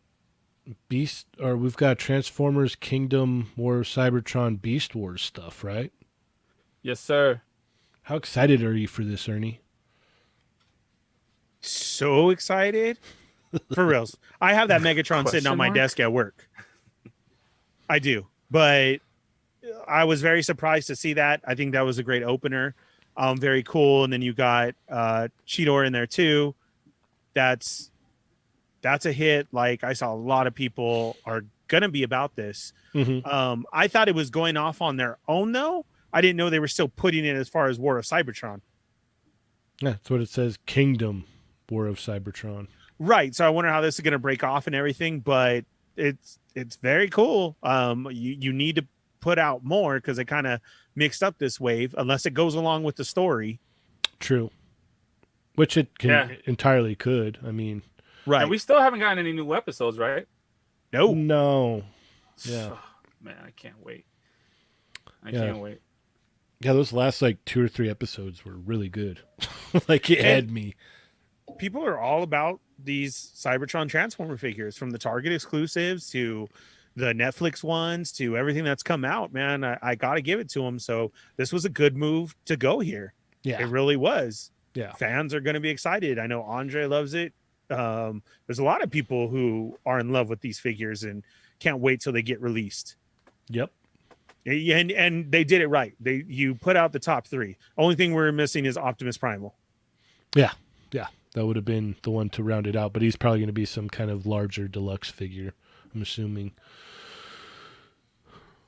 Transformers Kingdom War Cybertron Beast Wars stuff, right? Yes, sir. How excited are you for this, Ernie? So excited. For reals. I have that Megatron sitting on my desk at work. I do. But I was very surprised to see that. I think that was a great opener. Very cool. And then you got Cheetor in there too. That's a hit. Like, I saw a lot of people are gonna be about this. Mm-hmm. I thought it was going off on their own though. I didn't know they were still putting it as far as War of Cybertron. Yeah, that's what it says. Kingdom War of Cybertron. Right. So I wonder how this is going to break off and everything, but it's very cool. You need to put out more because they kind of mixed up this wave, unless it goes along with the story. True. Which it can entirely could. I mean, right. And we still haven't gotten any new episodes, right? No. Yeah. Man, I can't wait. I can't wait. Yeah, those last like 2 or 3 episodes were really good. Like, it had me. People are all about these Cybertron Transformer figures, from the Target exclusives to the Netflix ones to everything that's come out, man. I got to give it to them. So this was a good move to go here. Yeah. It really was. Yeah. Fans are going to be excited. I know Andre loves it. There's a lot of people who are in love with these figures and can't wait till they get released. Yep. And they did it right. You put out the top 3. Only thing we're missing is Optimus Primal. Yeah. That would have been the one to round it out, but he's probably going to be some kind of larger deluxe figure, I'm assuming.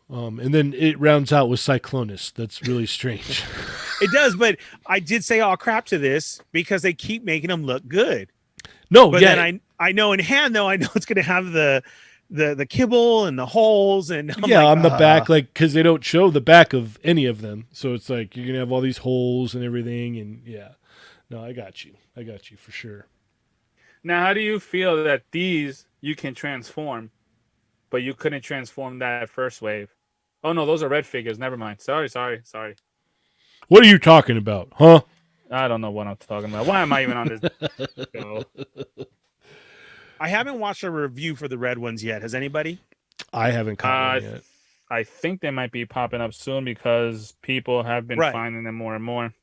And then it rounds out with Cyclonus. That's really strange. It does, but I did say all crap to this because they keep making them look good. No, but then I know in hand though, I know it's going to have the kibble and the holes and on the back, like, because they don't show the back of any of them, so it's like you're gonna have all these holes and everything, and no, I got you for sure. Now, how do you feel that these you can transform, but you couldn't transform that first wave? Oh no, those are red figures. Never mind. Sorry. What are you talking about, huh? I don't know what I'm talking about. Why am I even on this show? I haven't watched a review for the red ones yet. Has anybody? I haven't caught one yet. I think they might be popping up soon because people have been finding them more and more.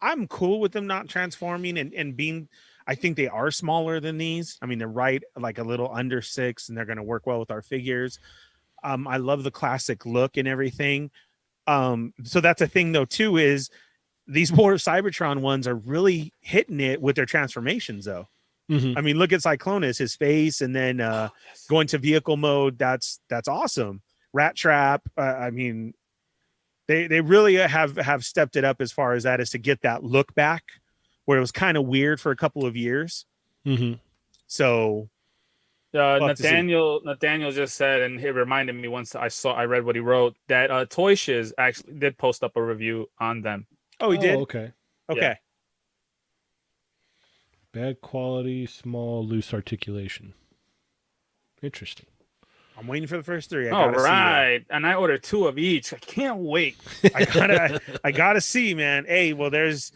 I'm cool with them not transforming and being. I think they are smaller than these. I mean, they're right like a little under 6, and they're going to work well with our figures. I love the classic look and everything. So that's a thing though too, is these more Cybertron ones are really hitting it with their transformations though. Mm-hmm. I mean, look at Cyclonus, his face, and then going to vehicle mode. That's awesome. Rat Trap. I mean, they really have stepped it up as far as that is to get that look back, where it was kind of weird for a couple of years. Mm-hmm. So, Nathaniel just said, and it reminded me once I read what he wrote, that Toy Shiz actually did post up a review on them. Oh, he did. Okay. Yeah. Bad quality, small, loose articulation. Interesting. I'm waiting for the first 3. All right, and I ordered 2 of each. I can't wait. I gotta see, man. Hey, well, there's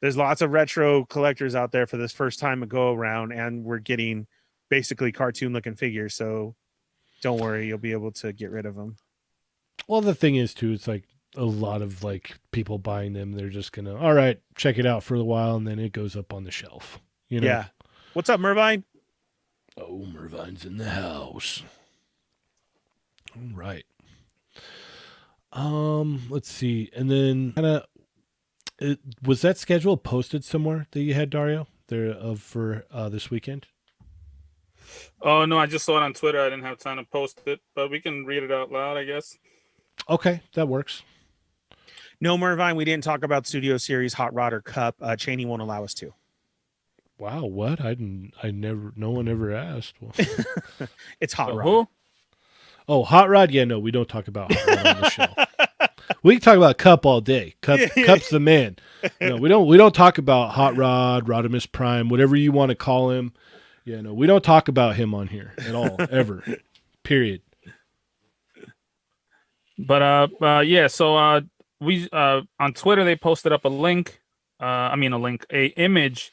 lots of retro collectors out there for this first time to go around, and we're getting basically cartoon looking figures. So don't worry, you'll be able to get rid of them. Well, the thing is too, it's like a lot of like people buying them. They're just gonna, all right, check it out for a while, and then it goes up on the shelf. You know? Yeah. What's up, Mervine? Oh, Mervine's in the house. All right. Let's see. And then kind of Was that schedule posted somewhere that you had, Dario, there for this weekend? Oh no, I just saw it on Twitter. I didn't have time to post it, but we can read it out loud, I guess. Okay, that works. No, Mervine, we didn't talk about Studio Series, Hot Rod, or Cup. Cheney won't allow us to. Wow, what? No one ever asked. Well, It's Hot Rod. Who? oh, Hot Rod? Yeah, no, we don't talk about Hot Rod on the show. We can talk about Cup all day. Cup's the man. No, we don't talk about Hot Rod, Rodimus Prime, whatever you want to call him. Yeah, no, we don't talk about him on here at all, ever. Period. But yeah, so we on Twitter they posted up a link. A image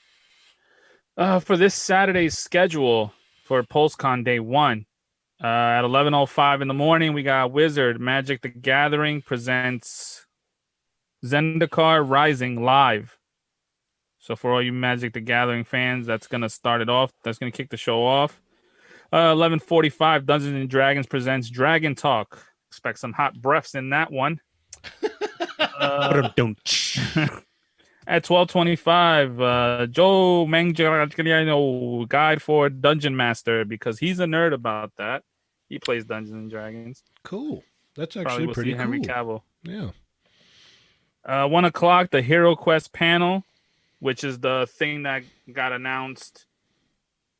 for this Saturday's schedule for PulseCon Day 1. At 11:05 in the morning, we got Wizard Magic the Gathering presents Zendikar Rising live. So for all you Magic the Gathering fans, that's gonna start it off. That's gonna kick the show off. 11:45, Dungeons and Dragons presents Dragon Talk. Expect some hot breaths in that one. At 12:25, Joe Manganiello guide for Dungeon Master because he's a nerd about that. He plays Dungeons and Dragons. Cool. That's actually Probably will pretty see Henry cool. Cavill. Yeah. 1 o'clock, the Hero Quest panel, which is the thing that got announced.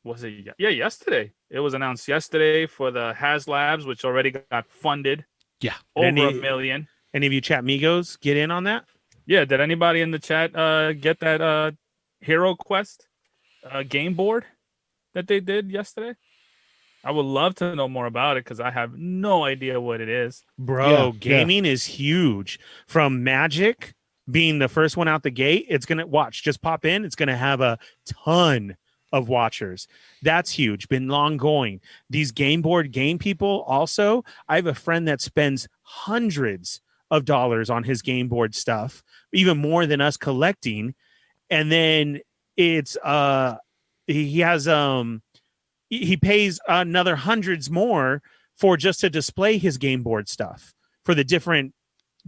Was it? Yeah, yesterday. It was announced yesterday for the HasLabs, which already got funded. Yeah. Over $1 million. Any of you chat Migos get in on that? Yeah, did anybody in the chat get that Hero Quest game board that they did yesterday? I would love to know more about it because I have no idea what it is. Bro, gaming is huge. From Magic being the first one out the gate, it's going to just pop in. It's going to have a ton of watchers. That's huge. Been long going. These game board game people also, I have a friend that spends hundreds of dollars on his game board stuff, even more than us collecting. And then it's he has he pays another hundreds more for just to display his game board stuff for the different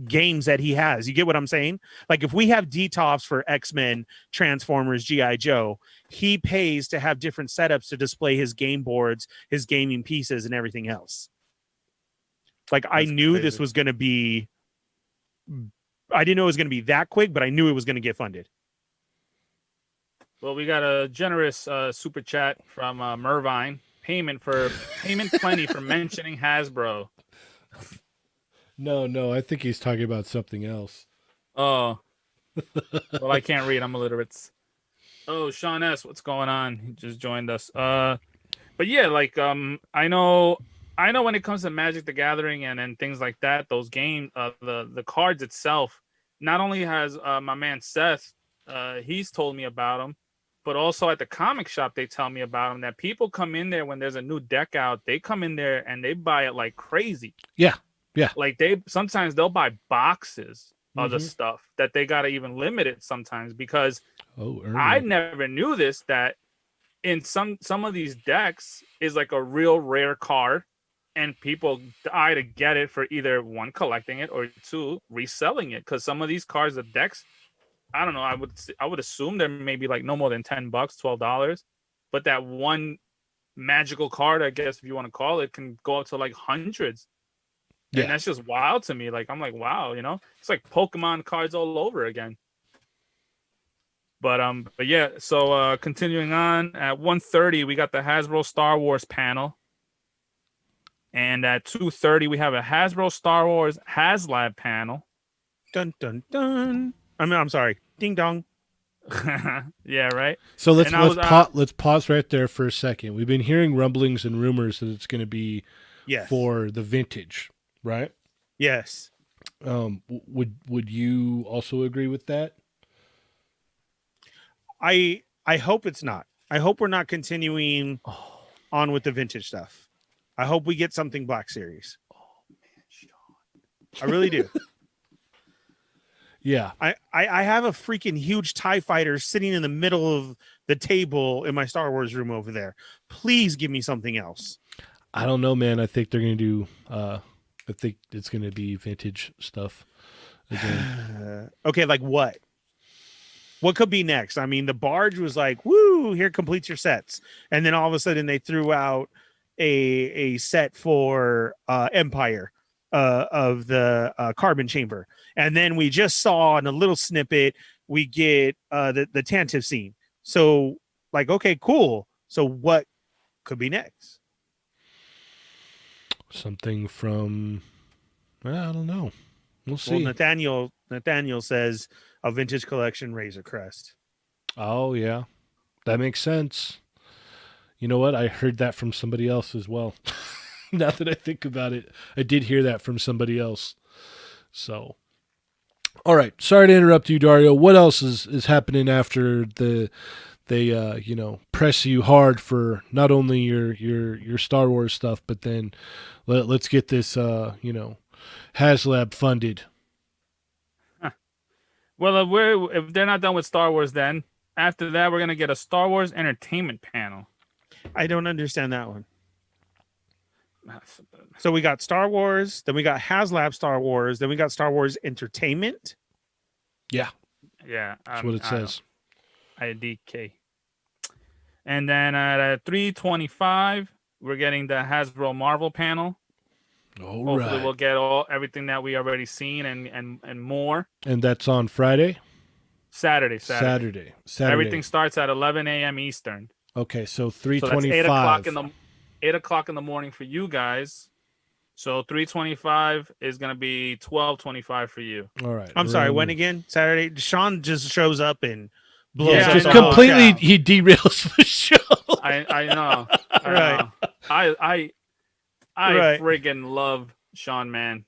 games that he has. You get what I'm saying? Like if we have DTOFs for X-Men, Transformers, G.I. Joe, he pays to have different setups to display his game boards, his gaming pieces, and everything else. Like I knew crazy. This was going to be, I didn't know it was going to be that quick, but I knew it was going to get funded. Well, we got a generous super chat from Mervine. Payment plenty for mentioning Hasbro. No, I think he's talking about something else. Oh. Well, I can't read. I'm illiterate. Oh, Sean S., what's going on? He just joined us. But yeah, like I know when it comes to Magic the Gathering and things like that, those games, the cards itself, not only has my man Seth, he's told me about them, but also at the comic shop, they tell me about them, that people come in there when there's a new deck out, they come in there and they buy it like crazy. Yeah. Like sometimes they'll buy boxes of the stuff that they got to even limit it sometimes because I never knew this, that in some of these decks is like a real rare card and people die to get it for either one, collecting it, or two, reselling it. Because some of these cards, the decks, I don't know, I would assume they're maybe like no more than $10, $12, but that one magical card, I guess if you want to call it, can go up to like hundreds. Yeah. And that's just wild to me. Like I'm like, wow, it's like Pokemon cards all over again. But yeah, so continuing on, at 1:30 we got the Hasbro Star Wars panel. And at 2:30 we have a Hasbro Star Wars HasLab panel. Dun dun dun. I'm sorry. Ding dong. Yeah, right. So let's pause right there for a second. We've been hearing rumblings and rumors that it's going to be for the vintage, right? Yes. Would you also agree with that? I hope it's not. I hope we're not continuing on with the vintage stuff. I hope we get something Black Series. Oh man, Sean. I really do. Yeah. I have a freaking huge TIE fighter sitting in the middle of the table in my Star Wars room over there. Please give me something else. I don't know, man. I think they're going to do I think it's going to be vintage stuff again. Okay, like what? What could be next? I mean, the barge was like, "Woo! Here completes your sets," and then all of a sudden they threw out a set for Empire of the carbon chamber, and then we just saw in a little snippet we get the Tantive scene. So, like, okay, cool. So, what could be next? Something from, well, I don't know. We'll Well, see. Nathaniel says a vintage collection Razor Crest. Oh yeah, that makes sense. You know what? I heard that from somebody else as well. Now that I think about it, I did hear that from somebody else. So, all right. Sorry to interrupt you, Dario. What else is happening after they press you hard for not only your Star Wars stuff, but then let's get this HasLab funded. Well, if they're not done with Star Wars, then after that we're gonna get a Star Wars entertainment panel. I don't understand that one. So we got Star Wars, then we got HasLab Star Wars, then we got Star Wars Entertainment. Yeah, Yeah, that's what it says. IDK. And then at 3:25, we're getting the Hasbro Marvel panel. All Hopefully, right. we'll get everything that we already seen and more. And that's on Friday? Saturday. Everything starts at 11 a.m. Eastern. Okay, so So that's 3:25. 8 o'clock in the morning for you guys. So 3:25 is gonna be 12:25 for you. All right. I'm sorry, when again? Saturday? Sean just shows up and blows Yeah, up just the whole completely chat. he derails the show. I know. Right. Know. I Right. friggin' love Sean, man.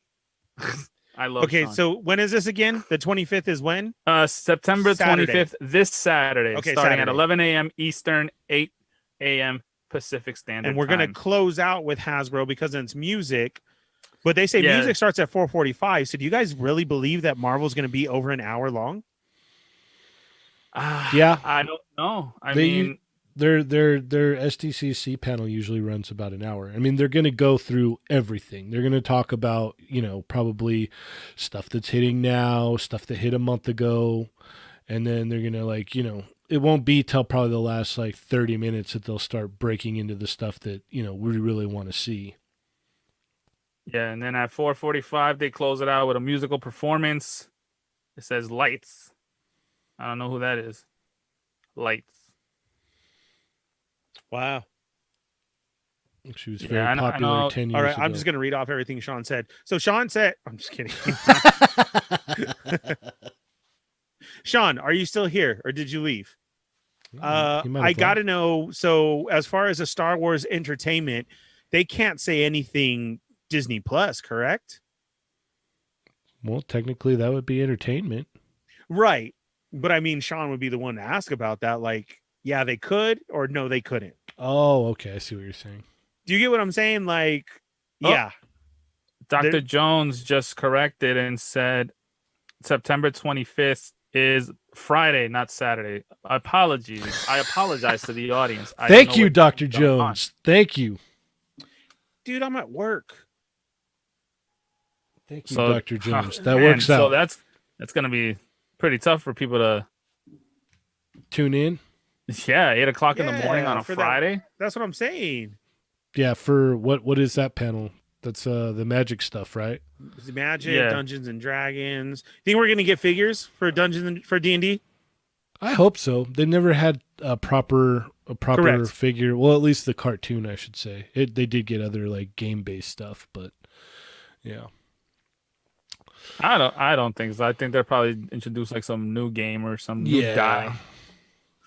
I love Okay, Sean. so when is this again? The 25th is when? September Saturday. 25th, this Saturday, Okay, starting at Saturday. 11 a.m. Eastern, 8 a.m. Pacific Standard And we're going to Time. close out with Hasbro because it's music. But they say Yeah. music starts at 4:45. So do you guys really believe that Marvel's going to be over an hour long? Yeah. I don't know. I They- mean, Their SDCC panel usually runs about an hour. I mean, they're going to go through everything. They're going to talk about, probably stuff that's hitting now, stuff that hit a month ago, and then they're going to it won't be till probably the last 30 minutes that they'll start breaking into the stuff that, we really want to see. yeah, and then at 4:45 they close it out with a musical performance. It says Lights. I don't know who that is. Lights. Wow. She was Yeah, very I know- popular 10 years All right, ago. I'm just going to read off everything Sean said. So Sean said, I'm just kidding. Sean, are you still here or did you leave? He might have I got to left. know. So, as far as a Star Wars entertainment, they can't say anything Disney Plus, correct? Well, technically, that would be entertainment. Right. But I mean, Sean would be the one to ask about that. Like, yeah, they could, or no, they couldn't. Oh, okay. I see what you're saying. Do you get what I'm saying? Like, Oh. yeah. Dr. There- Jones just corrected and said September 25th is Friday, not Saturday. Apologies. I apologize to the audience. I don't Thank know you, what Dr. is going on. Jones. Thank you. Dude, I'm at work. Thank you, So, Dr. Jones. That man, works So out. that's going to be pretty tough for people to. Tune in. Yeah, 8 o'clock in the morning Yeah, on a for that- Friday. That's what I'm saying. Yeah, for what is that panel? That's the magic stuff, right? It's Magic, Yeah. Dungeons and Dragons. Think we're gonna get figures for for D&D? I hope so. They never had a proper Correct. figure. Well, at least the cartoon, I should say. They did get other game based stuff, but yeah. I don't think so. I think they'll probably introduce some new game or some new die.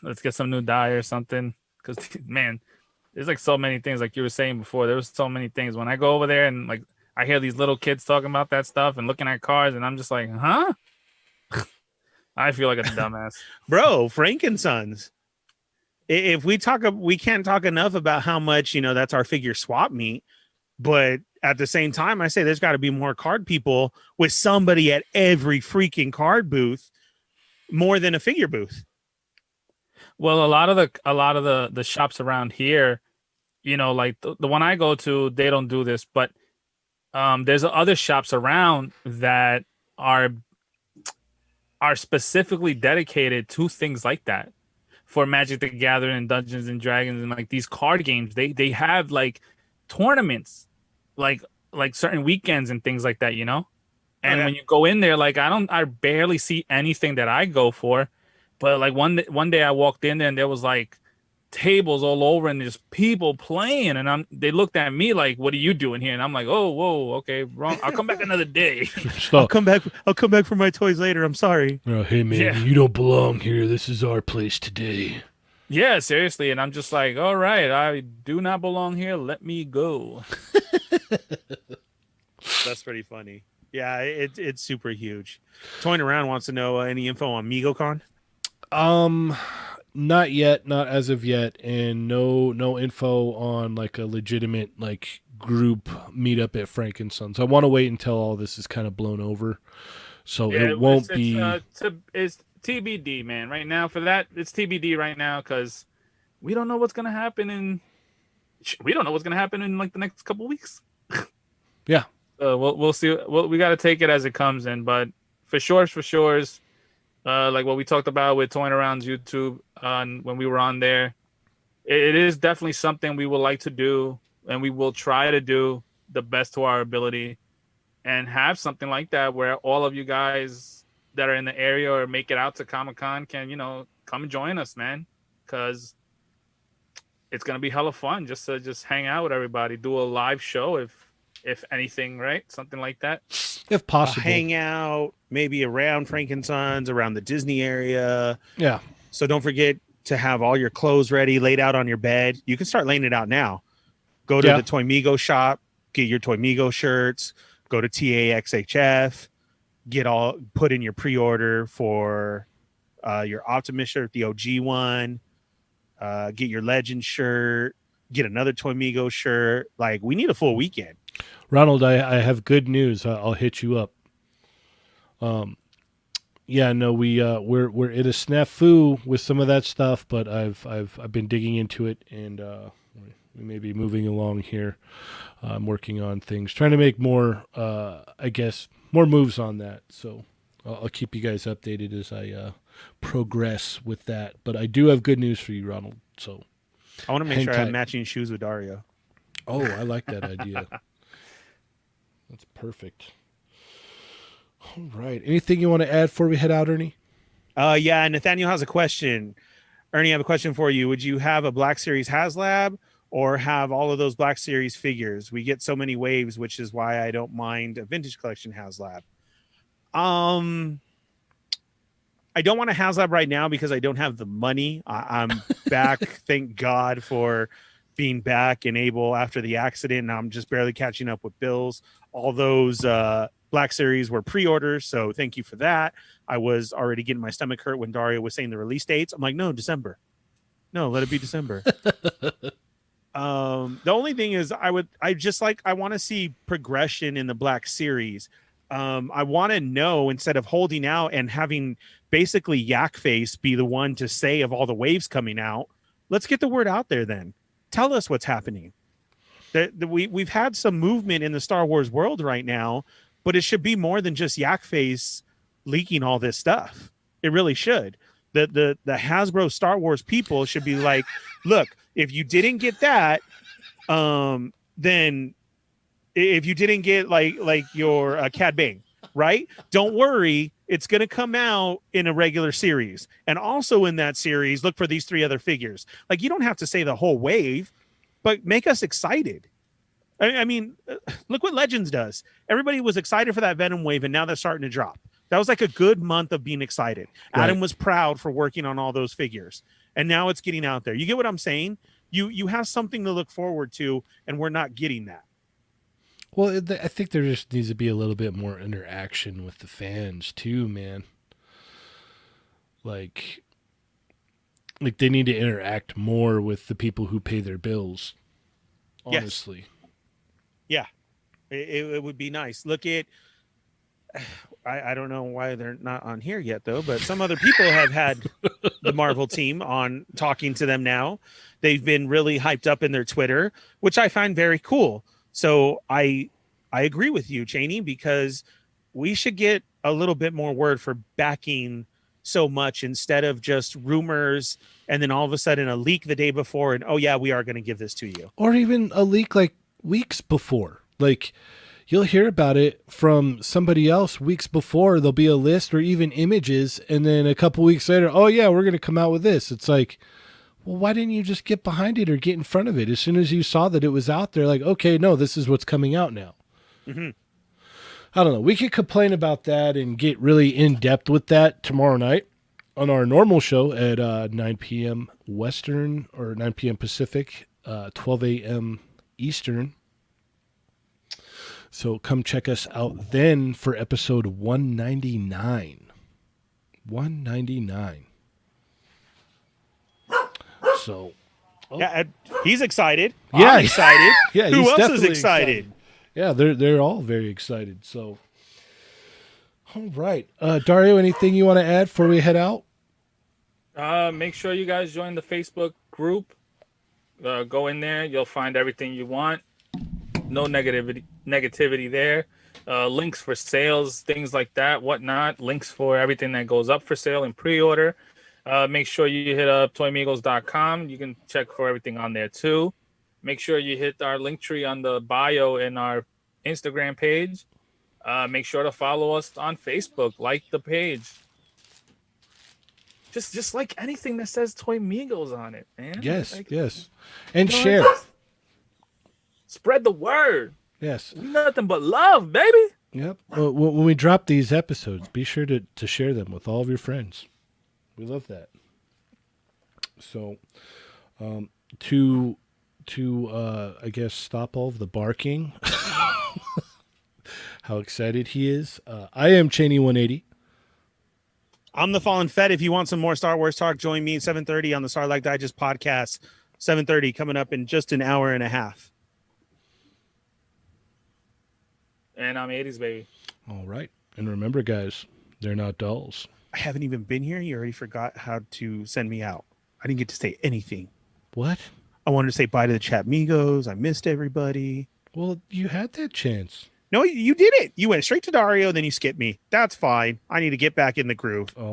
Let's get some new die or something. Because man, there's so many things like you were saying before. There was so many things. When I go over there and I hear these little kids talking about that stuff and looking at cars, and I'm just like, huh? I feel like a dumbass. Bro, Frankensons. If we talk, we can't talk enough about how much that's our figure swap meet. But at the same time, I say there's got to be more card people with somebody at every freaking card booth, more than a figure booth. Well, a lot of the shops around here, like the one I go to, they don't do this, but there's other shops around that are are specifically dedicated to things like that for Magic the Gathering and Dungeons and Dragons and like these card games. They have like tournaments, like certain weekends and things like that, you know. Oh, And yeah. when you go in there, like I barely see anything that I go for, but like one day I walked in there and there was like tables all over and there's people playing, and they looked at me like, "What are you doing here?" And I'm like, "Oh, whoa, okay, wrong. I'll come back another day." I'll Stop. come back. I'll come back for my toys later. I'm sorry. Oh, hey man, Yeah. you don't belong here. This is our place today. Yeah, seriously. And I'm just like, "All right, I do not belong here. Let me go." That's pretty funny. Yeah, it's super huge. Toying Around wants to know any info on MegoCon. Not yet, not as of yet, and no info on like a legitimate like group meetup at Frankensons. I want to wait until all this is kind of blown over, so Yeah, it won't it's, be. it's TBD, man. Right now, for that, it's TBD right now because we don't know what's gonna happen we don't know what's gonna happen in like the next couple weeks. Yeah. We'll see. We got to take it as it comes in, but for sure, like what we talked about with Toying Around's YouTube when we were on there, it is definitely something we would like to do, and we will try to do the best to our ability, and have something like that where all of you guys that are in the area or make it out to Comic-Con can come join us, man, because it's gonna be hella fun just to hang out with everybody, do a live show if anything, right? Something like that. If possible. Hang out maybe around Frankensons, around the Disney area. Yeah. So don't forget to have all your clothes ready, laid out on your bed. You can start laying it out now. Go to the Toy Migo shop, get your Toy Migo shirts. Go to TAXHF, put in your pre-order for your Optimus shirt, the OG one. Get your Legend shirt. Get another Toy Migo shirt. Like, we need a full weekend. Ronald, I have good news. I'll hit you up. Yeah, no, we're in a snafu with some of that stuff, but I've been digging into it, and we may be moving along here. I'm working on things, trying to make more, I guess, more moves on that. So I'll keep you guys updated as I progress with that. But I do have good news for you, Ronald. So I want to make hang sure I have tight. matching shoes with Dario. Oh, I like that idea. That's perfect. All right. Anything you want to add before we head out, Ernie? Yeah, Nathaniel has a question. Ernie, I have a question for you. Would you have a Black Series HasLab or have all of those Black Series figures? We get so many waves, which is why I don't mind a vintage collection HasLab. I don't want a HasLab right now because I don't have the money. I'm back. Thank God for being back and able after the accident. And I'm just barely catching up with bills. All those Black Series were pre-orders, so thank you for that. I was already getting my stomach hurt when Dario was saying the release dates. I'm like, no, December. No, let it be December. The only thing is I want to see progression in the Black Series. I want to know, instead of holding out and having basically Yak Face be the one to say of all the waves coming out, let's get the word out there then. Tell us what's happening. We've had some movement in the Star Wars world right now, but it should be more than just Yak Face leaking all this stuff. It really should. The Hasbro Star Wars people should be like, look, if you didn't get that, then if you didn't get like your Cad Bane, right? Don't worry, it's going to come out in a regular series. And also in that series, look for these 3 other figures. Like, you don't have to say the whole wave, but make us excited. I mean, look what Legends does. Everybody was excited for that Venom wave, and now they're starting to drop. That was like a good month of being excited. Right. Adam was proud for working on all those figures, and now it's getting out there. You get what I'm saying? You have something to look forward to, and we're not getting that. Well, I think there just needs to be a little bit more interaction with the fans too, man. Like they need to interact more with the people who pay their bills. Honestly. Yes. Yeah, it would be nice. Look at, I don't know why they're not on here yet though, but some other people have had the Marvel team on, talking to them now. They've been really hyped up in their Twitter, which I find very cool. So I agree with you, Cheney, because we should get a little bit more word for backing so much instead of just rumors and then all of a sudden a leak the day before and oh yeah, we are going to give this to you. Or even a leak like weeks before. Like you'll hear about it from somebody else weeks before. There'll be a list or even images, and then a couple weeks later, oh yeah, we're going to come out with this. It's like, well, why didn't you just get behind it or get in front of it as soon as you saw that it was out there? Like, okay, no, this is what's coming out now. Mm-hmm. I don't know. We could complain about that and get really in depth with that tomorrow night on our normal show at 9 p.m. Western or 9 p.m. Pacific, 12 a.m. Eastern. So come check us out then for episode 199. 199. So. Oh. Yeah, he's excited. Yeah, I'm excited. Yeah, who else is excited? Yeah, they're all very excited. So, all right, Dario, anything you want to add before we head out? Make sure you guys join the Facebook group. Go in there, you'll find everything you want. No negativity there. Links for sales, things like that, whatnot. Links for everything that goes up for sale and pre-order. Make sure you hit up toymigos.com. You can check for everything on there too. Make sure you hit our link tree on the bio in our Instagram page. Make sure to follow us on Facebook. Like the page. Just like anything that says Toy Migos on it, man. Yes, like, yes. And share. Spread the word. Yes. We nothing but love, baby. Yep. Well, when we drop these episodes, be sure to share them with all of your friends. We love that. So, to I guess stop all of the barking. How excited he is. I am Cheney 180. I'm the Fallen Fed. If you want some more Star Wars talk, join me at 7:30 on the Starlight Digest podcast. 7:30 coming up in just an hour and a half. And I'm 80s, baby. All right. And remember, guys, they're not dolls. I haven't even been here. You already forgot how to send me out. I didn't get to say anything. What? I wanted to say bye to the chat Migos. I missed everybody. Well, you had that chance. No, you did it. You went straight to Dario, then you skipped me. That's fine. I need to get back in the groove. Oh,